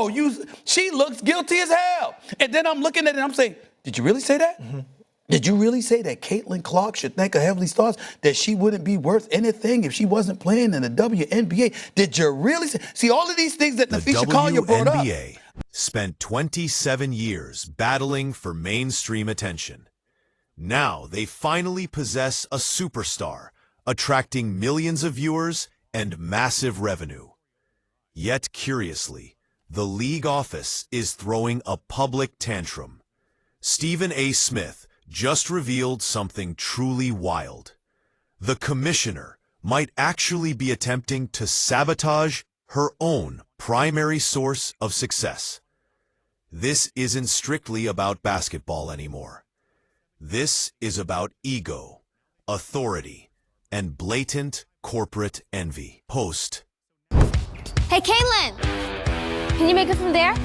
yo, she looks guilty as hell. And then I'm looking at it and I'm saying, did you really say that? Mm-hmm. Did you really say that Caitlin Clark should thank her Heavenly Stars, that she wouldn't be worth anything if she wasn't playing in the WNBA? Did you really say? See, all of these things that Nafisha Collier brought up. The WNBA spent 27 years battling for mainstream attention. Now they finally possess a superstar, attracting millions of viewers and massive revenue. Yet, curiously, the league office is throwing a public tantrum. Stephen A. Smith just revealed something truly wild. The commissioner might actually be attempting to sabotage her own primary source of success. This isn't strictly about basketball anymore. This is about ego, authority, and blatant corporate envy. Post. Hey, Caitlin! Can you make it from there?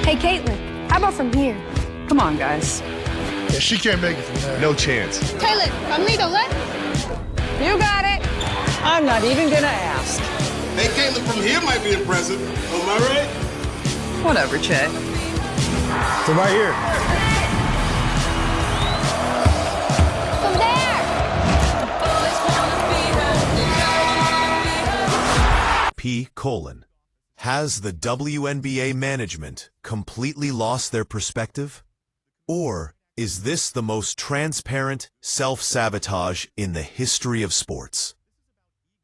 Hey, Caitlin, how about from here? Come on, guys. Yeah, she can't make it from there. No chance. Caitlin, from me, don't let. You got it. I'm not even gonna ask. Hey, Caitlin from here might be impressive. Am I right? Whatever, Chet. From right here. From there! P. Has the WNBA management completely lost their perspective? Or is this the most transparent self-sabotage in the history of sports?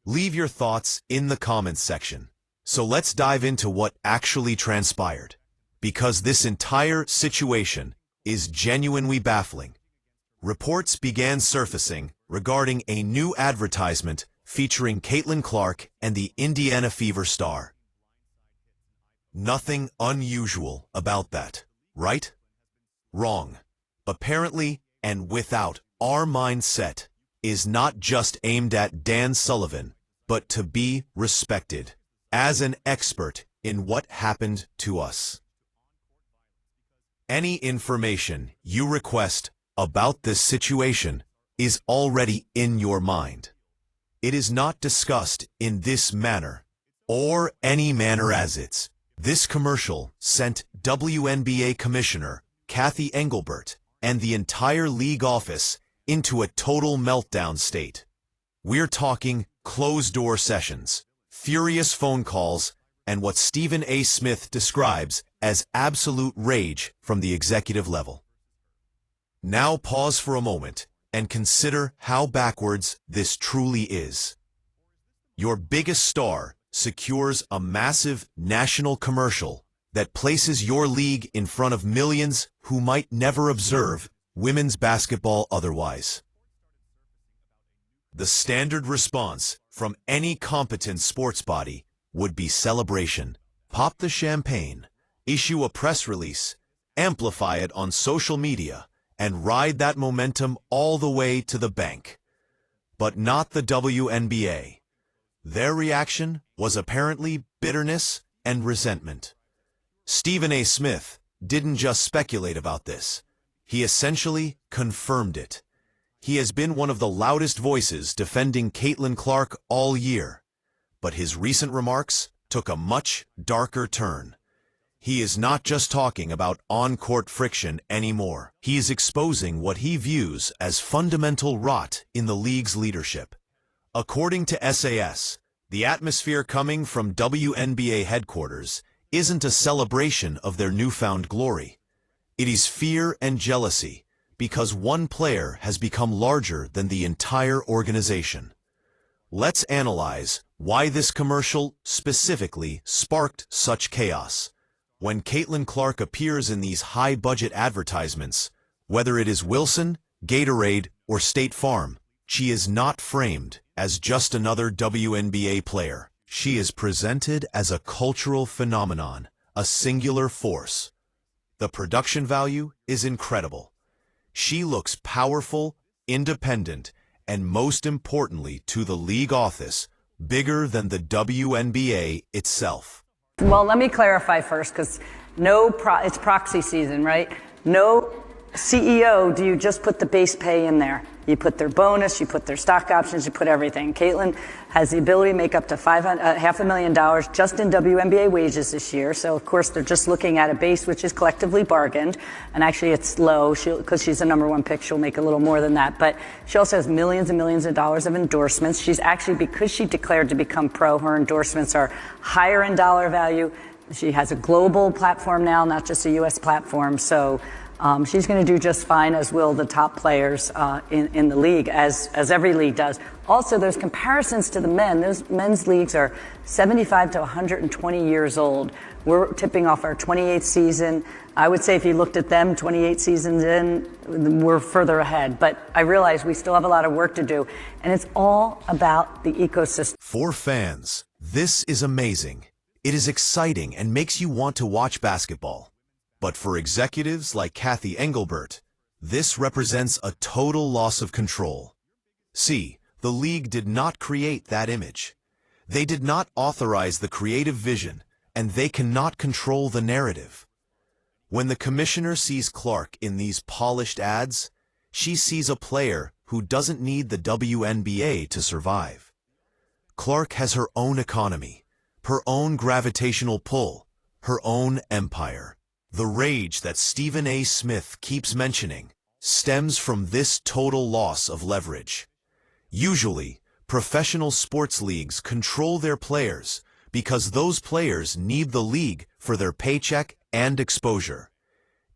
Leave your thoughts in the comments section. So let's dive into what actually transpired, because this entire situation is genuinely baffling. Reports began surfacing regarding a new advertisement featuring Caitlin Clark and the Indiana Fever star. Nothing unusual about that, right? Wrong. Apparently, and without our mindset, is not just aimed at Dan Sullivan, but to be respected as an expert in what happened to us. Any information you request about this situation is already in your mind. It is not discussed in this manner, or any manner as it's. This commercial sent WNBA Commissioner Kathy Engelbert and the entire league office into a total meltdown state. We're talking closed-door sessions, furious phone calls, and what Stephen A. Smith describes as absolute rage from the executive level. Now pause for a moment and consider how backwards this truly is. Your biggest star secures a massive national commercial that places your league in front of millions who might never observe women's basketball otherwise. The standard response from any competent sports body would be celebration. Pop the champagne, issue a press release, amplify it on social media, and ride that momentum all the way to the bank. But not the WNBA. Their reaction was apparently bitterness and resentment. Stephen A. Smith didn't just speculate about this. He essentially confirmed it. He has been one of the loudest voices defending Caitlin Clark all year. But his recent remarks took a much darker turn. He is not just talking about on-court friction anymore. He is exposing what he views as fundamental rot in the league's leadership. According to SAS, the atmosphere coming from WNBA headquarters isn't a celebration of their newfound glory. It is fear and jealousy, because one player has become larger than the entire organization. Let's analyze why this commercial specifically sparked such chaos. When Caitlin Clark appears in these high-budget advertisements, whether it is Wilson, Gatorade, or State Farm, she is not framed as just another WNBA player. She is presented as a cultural phenomenon, a singular force. The production value is incredible. She looks powerful, independent, and most importantly to the league office, bigger than the WNBA itself. Well, let me clarify first, because it's proxy season, right? No CEO do you just put the base pay in there. You put their bonus, you put their stock options, you put everything. Caitlin has the ability to make up to $500,000 just in WNBA wages this year. So, of course, they're just looking at a base which is collectively bargained. And actually, it's low because she's the #1 pick. She'll make a little more than that. But she also has millions and millions of dollars of endorsements. She's actually, because she declared to become pro, her endorsements are higher in dollar value. She has a global platform now, not just a U.S. platform. So she's going to do just fine, as will the top players in the league, as every league does. Also, there's comparisons to the men. Those men's leagues are 75 to 120 years old. We're tipping off our 28th season. I would say if you looked at them 28 seasons in, we're further ahead. But I realize we still have a lot of work to do. And it's all about the ecosystem. For fans, this is amazing. It is exciting and makes you want to watch basketball. But for executives like Cathy Engelbert, this represents a total loss of control. See, the league did not create that image. They did not authorize the creative vision, and they cannot control the narrative. When the commissioner sees Clark in these polished ads, she sees a player who doesn't need the WNBA to survive. Clark has her own economy, her own gravitational pull, her own empire. The rage that Stephen A. Smith keeps mentioning stems from this total loss of leverage. Usually, professional sports leagues control their players because those players need the league for their paycheck and exposure.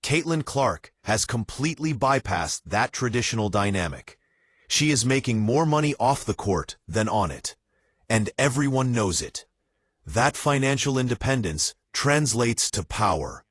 Caitlin Clark has completely bypassed that traditional dynamic. She is making more money off the court than on it, and everyone knows it. That financial independence translates to power.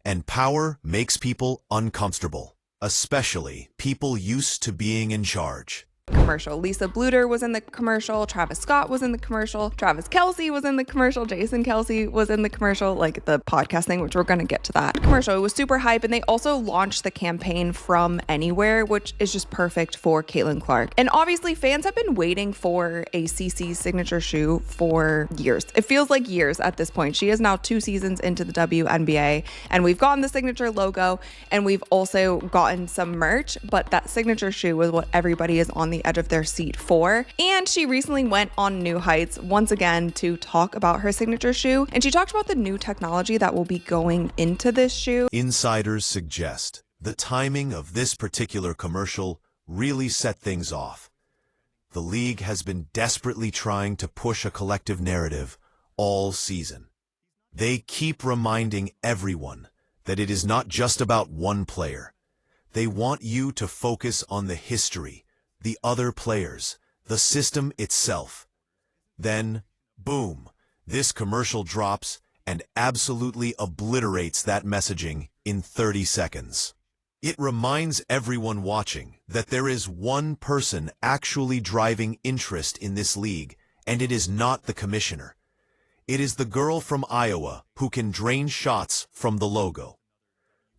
And power makes people uncomfortable, especially people used to being in charge. Commercial. Lisa Bluter was in the commercial. Travis Scott was in the commercial. Travis Kelce was in the commercial. Jason Kelce was in the commercial, like the podcast thing, which we're going to get to that. The commercial, it was super hype, and they also launched the campaign From Anywhere, which is just perfect for Caitlin Clark. And obviously, fans have been waiting for a CC's signature shoe for years. It feels like years at this point. She is now 2 seasons into the WNBA, and we've gotten the signature logo, and we've also gotten some merch, but that signature shoe is what everybody is on the edge of their seat for. And she recently went on New Heights once again to talk about her signature shoe, and she talked about the new technology that will be going into this shoe. Insiders suggest the timing of this particular commercial really set things off. The league has been desperately trying to push a collective narrative all season. They keep reminding everyone that it is not just about one player. They want you to focus on the history, the other players, the system itself. Then, boom, this commercial drops and absolutely obliterates that messaging in 30 seconds. It reminds everyone watching that there is one person actually driving interest in this league, and it is not the commissioner. It is the girl from Iowa who can drain shots from the logo.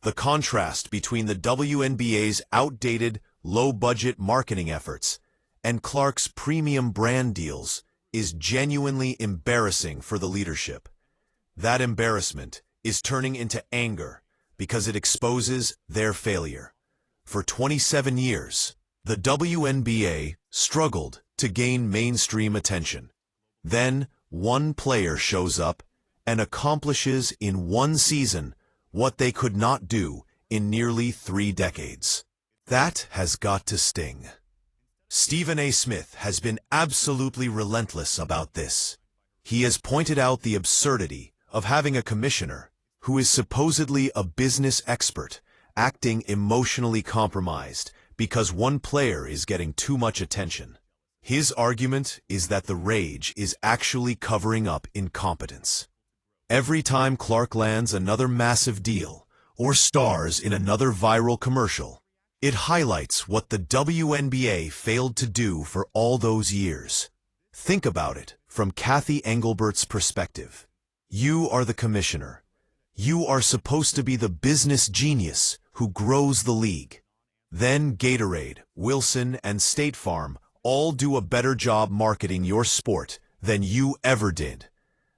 The contrast between the WNBA's outdated, low-budget marketing efforts and Clark's premium brand deals is genuinely embarrassing for the leadership. That embarrassment is turning into anger because it exposes their failure. For 27 years, the WNBA struggled to gain mainstream attention. Then, one player shows up and accomplishes in one season what they could not do in nearly 3 decades. That has got to sting. Stephen A. Smith has been absolutely relentless about this. He has pointed out the absurdity of having a commissioner who is supposedly a business expert acting emotionally compromised because one player is getting too much attention. His argument is that the rage is actually covering up incompetence. Every time Clark lands another massive deal or stars in another viral commercial, it highlights what the WNBA failed to do for all those years. Think about it from Cathy Engelbert's perspective. You are the commissioner. You are supposed to be the business genius who grows the league. Then Gatorade, Wilson, and State Farm all do a better job marketing your sport than you ever did.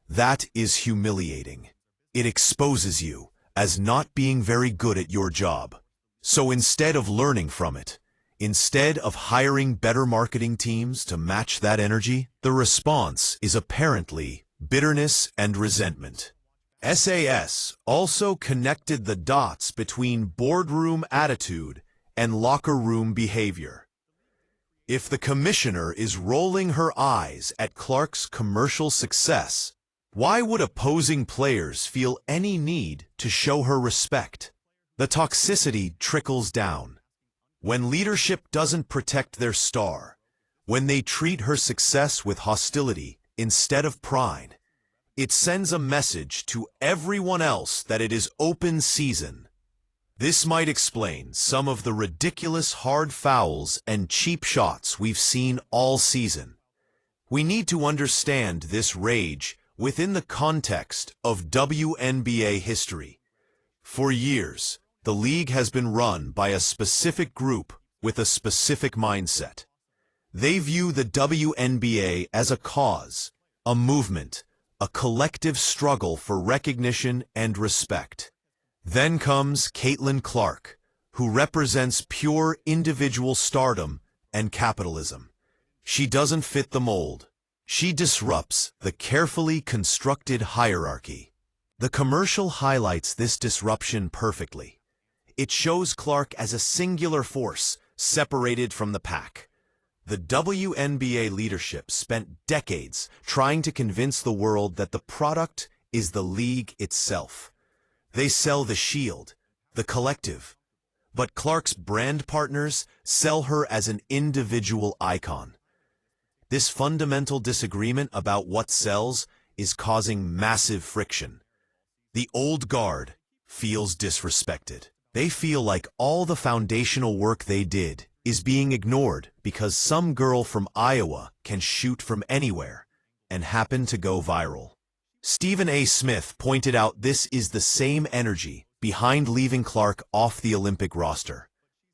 That is humiliating. It exposes you as not being very good at your job. So instead of learning from it, Instead of hiring better marketing teams to match that energy, the response is apparently bitterness and resentment. SAS also connected the dots between boardroom attitude and locker room behavior. If the commissioner is rolling her eyes at Clark's commercial success, why would opposing players feel any need to show her respect? The toxicity trickles down. When leadership doesn't protect their star, when they treat her success with hostility instead of pride, it sends a message to everyone else that it is open season. This might explain some of the ridiculous hard fouls and cheap shots we've seen all season. We need to understand this rage within the context of WNBA history. For years, the league has been run by a specific group with a specific mindset. They view the WNBA as a cause, a movement, a collective struggle for recognition and respect. Then comes Caitlin Clark, who represents pure individual stardom and capitalism. She doesn't fit the mold. She disrupts the carefully constructed hierarchy. The commercial highlights this disruption perfectly. It shows Clark as a singular force, separated from the pack. The WNBA leadership spent decades trying to convince the world that the product is the league itself. They sell the shield, the collective. But Clark's brand partners sell her as an individual icon. This fundamental disagreement about what sells is causing massive friction. The old guard feels disrespected. They feel like all the foundational work they did is being ignored because some girl from Iowa can shoot from anywhere and happen to go viral. Stephen A. Smith pointed out this is the same energy behind leaving Clark off the Olympic roster.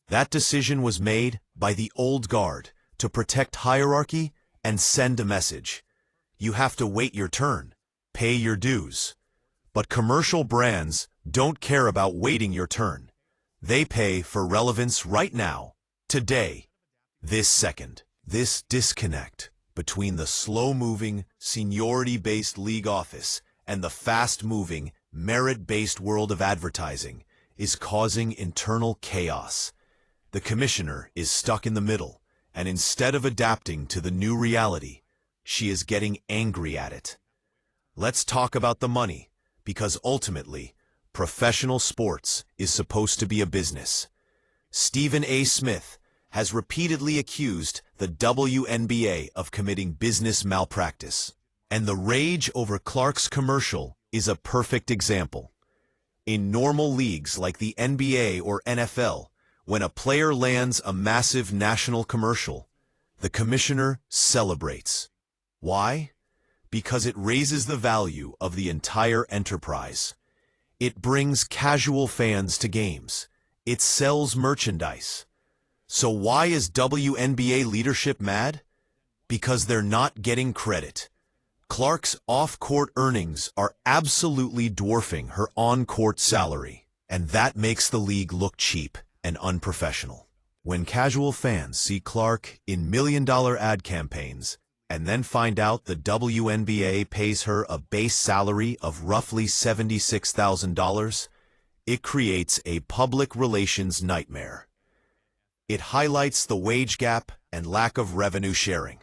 That decision was made by the old guard to protect hierarchy and send a message. You have to wait your turn, pay your dues. But commercial brands don't care about waiting your turn. They pay for relevance right now, today, this second. This disconnect between the slow-moving, seniority-based league office and the fast-moving, merit-based world of advertising is causing internal chaos. The commissioner is stuck in the middle, and instead of adapting to the new reality, she is getting angry at it. Let's talk about the money, because ultimately, professional sports is supposed to be a business. Stephen A. Smith has repeatedly accused the WNBA of committing business malpractice. And the rage over Clark's commercial is a perfect example. In normal leagues like the NBA or NFL, when a player lands a massive national commercial, the commissioner celebrates. Why? Because it raises the value of the entire enterprise. It brings casual fans to games. It sells merchandise. So why is WNBA leadership mad? Because they're not getting credit. Clark's off-court earnings are absolutely dwarfing her on-court salary, and that makes the league look cheap and unprofessional. When casual fans see Clark in million-dollar ad campaigns and then find out the WNBA pays her a base salary of roughly $76,000, it creates a public relations nightmare. It highlights the wage gap and lack of revenue sharing.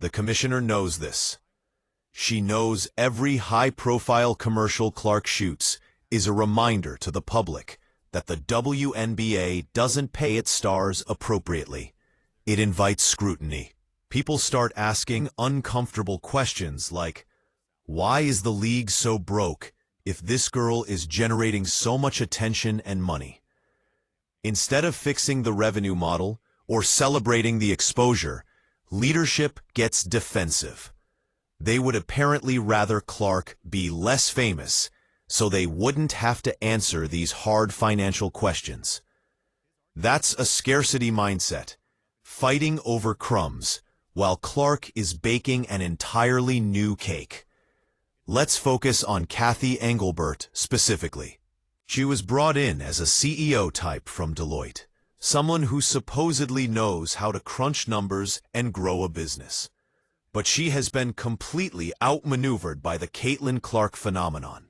The commissioner knows this. She knows every high-profile commercial Clark shoots is a reminder to the public that the WNBA doesn't pay its stars appropriately. It invites scrutiny. People start asking uncomfortable questions like, why is the league so broke if this girl is generating so much attention and money? Instead of fixing the revenue model or celebrating the exposure, leadership gets defensive. They would apparently rather Clark be less famous so they wouldn't have to answer these hard financial questions. That's a scarcity mindset, fighting over crumbs, while Clark is baking an entirely new cake. Let's focus on Kathy Engelbert specifically. She was brought in as a CEO type from Deloitte, someone who supposedly knows how to crunch numbers and grow a business. But she has been completely outmaneuvered by the Caitlin Clark phenomenon.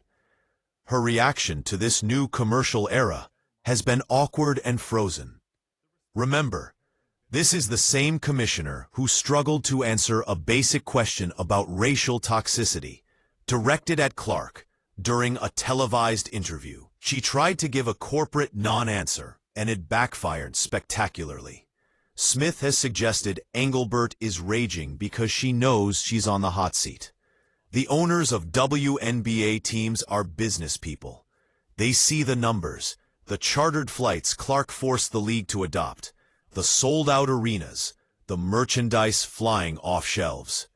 Her reaction to this new commercial era has been awkward and frozen. Remember, this is the same commissioner who struggled to answer a basic question about racial toxicity, directed at Clark, during a televised interview. She tried to give a corporate non-answer, and it backfired spectacularly. Smith has suggested Engelbert is raging because she knows she's on the hot seat. The owners of WNBA teams are business people. They see the numbers, the chartered flights Clark forced the league to adopt, the sold-out arenas, the merchandise flying off shelves.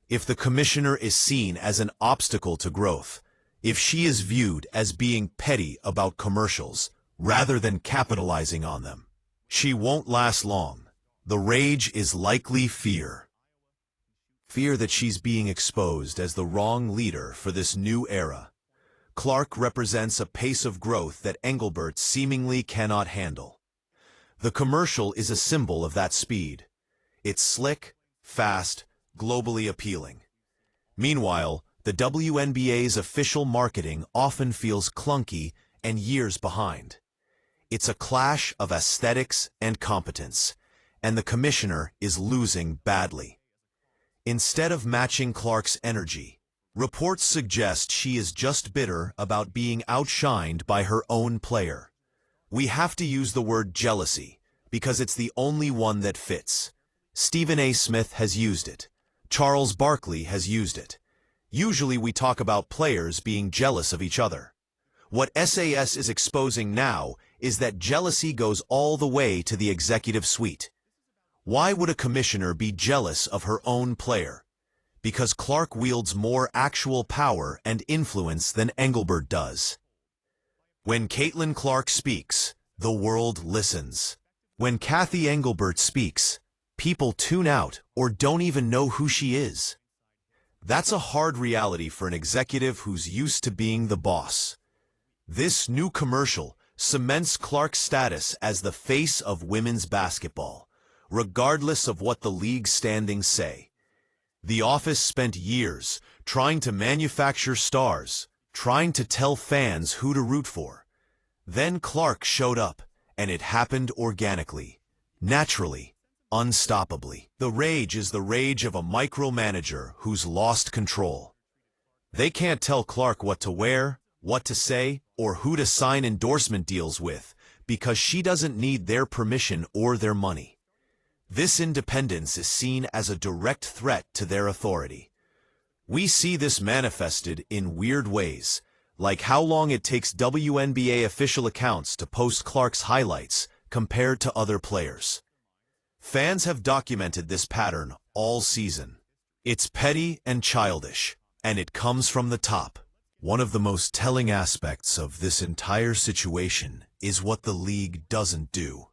If the commissioner is seen as an obstacle to growth, if she is viewed as being petty about commercials rather than capitalizing on them, she won't last long. The rage is likely fear. Fear that she's being exposed as the wrong leader for this new era. Clark represents a pace of growth that Engelbert seemingly cannot handle. The commercial is a symbol of that speed. It's slick, fast, globally appealing. Meanwhile, the WNBA's official marketing often feels clunky and years behind. It's a clash of aesthetics and competence, and the commissioner is losing badly. Instead of matching Clark's energy, reports suggest she is just bitter about being outshined by her own player. We have to use the word jealousy, because it's the only one that fits. Stephen A. Smith has used it. Charles Barkley has used it. Usually we talk about players being jealous of each other. What SAS is exposing now is that jealousy goes all the way to the executive suite. Why would a commissioner be jealous of her own player? Because Clark wields more actual power and influence than Engelbert does. When Caitlin Clark speaks, the world listens. When Kathy Engelbert speaks, people tune out or don't even know who she is. That's a hard reality for an executive who's used to being the boss. This new commercial cements Clark's status as the face of women's basketball, regardless of what the league's standings say. The office spent years trying to manufacture stars, trying to tell fans who to root for. Then Clark showed up, and it happened organically, naturally, unstoppably. The rage is the rage of a micromanager who's lost control. They can't tell Clark what to wear, what to say, or who to sign endorsement deals with, because she doesn't need their permission or their money. This independence is seen as a direct threat to their authority. We see this manifested in weird ways, like how long it takes WNBA official accounts to post Clark's highlights compared to other players. Fans have documented this pattern all season. It's petty and childish, and it comes from the top. One of the most telling aspects of this entire situation is what the league doesn't do.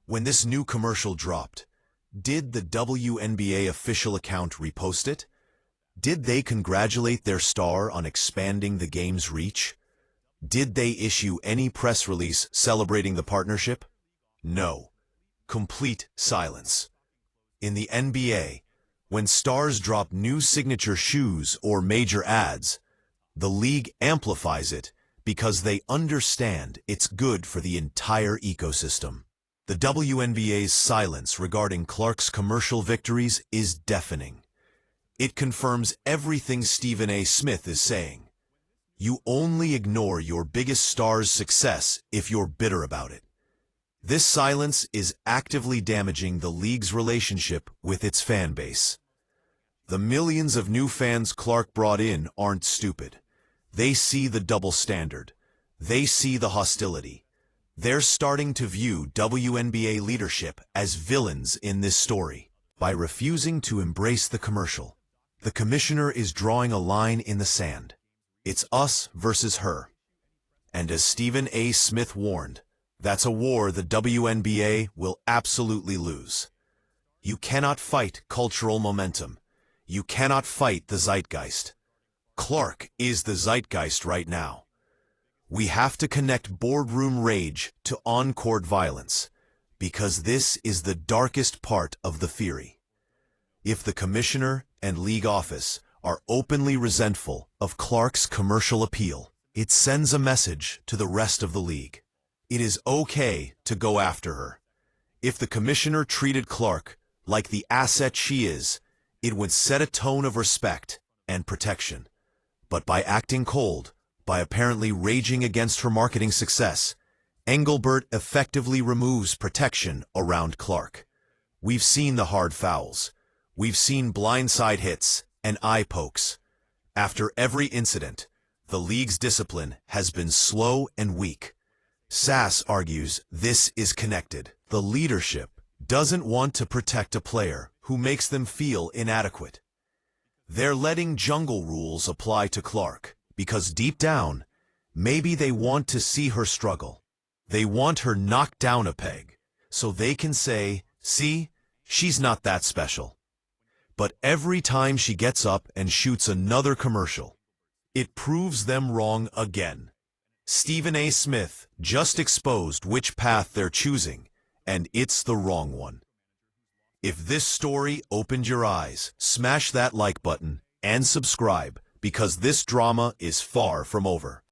When this new commercial dropped, did the WNBA official account repost it? Did they congratulate their star on expanding the game's reach? Did they issue any press release celebrating the partnership? No. Complete silence. In the NBA, when stars drop new signature shoes or major ads, the league amplifies it because they understand it's good for the entire ecosystem. The WNBA's silence regarding Clark's commercial victories is deafening. It confirms everything Stephen A. Smith is saying. You only ignore your biggest star's success if you're bitter about it. This silence is actively damaging the league's relationship with its fan base. The millions of new fans Clark brought in aren't stupid. They see the double standard. They see the hostility. They're starting to view WNBA leadership as villains in this story. By refusing to embrace the commercial, the commissioner is drawing a line in the sand. It's us versus her. And as Stephen A. Smith warned, that's a war the WNBA will absolutely lose. You cannot fight cultural momentum. You cannot fight the zeitgeist. Clark is the zeitgeist right now. We have to connect boardroom rage to on-court violence, because this is the darkest part of the theory. If the commissioner and league office are openly resentful of Clark's commercial appeal, it sends a message to the rest of the league. It is okay to go after her. If the commissioner treated Clark like the asset she is, it would set a tone of respect and protection. But by acting cold, by apparently raging against her marketing success, Engelbert effectively removes protection around Clark. We've seen the hard fouls. We've seen blindside hits and eye pokes. After every incident, the league's discipline has been slow and weak. Sass argues this is connected. The leadership doesn't want to protect a player who makes them feel inadequate. They're letting jungle rules apply to Clark because deep down, maybe they want to see her struggle. They want her knocked down a peg so they can say, see, she's not that special. But every time she gets up and shoots another commercial, it proves them wrong again. Stephen A. Smith just exposed which path they're choosing, and it's the wrong one. If this story opened your eyes, smash that like button and subscribe because this drama is far from over.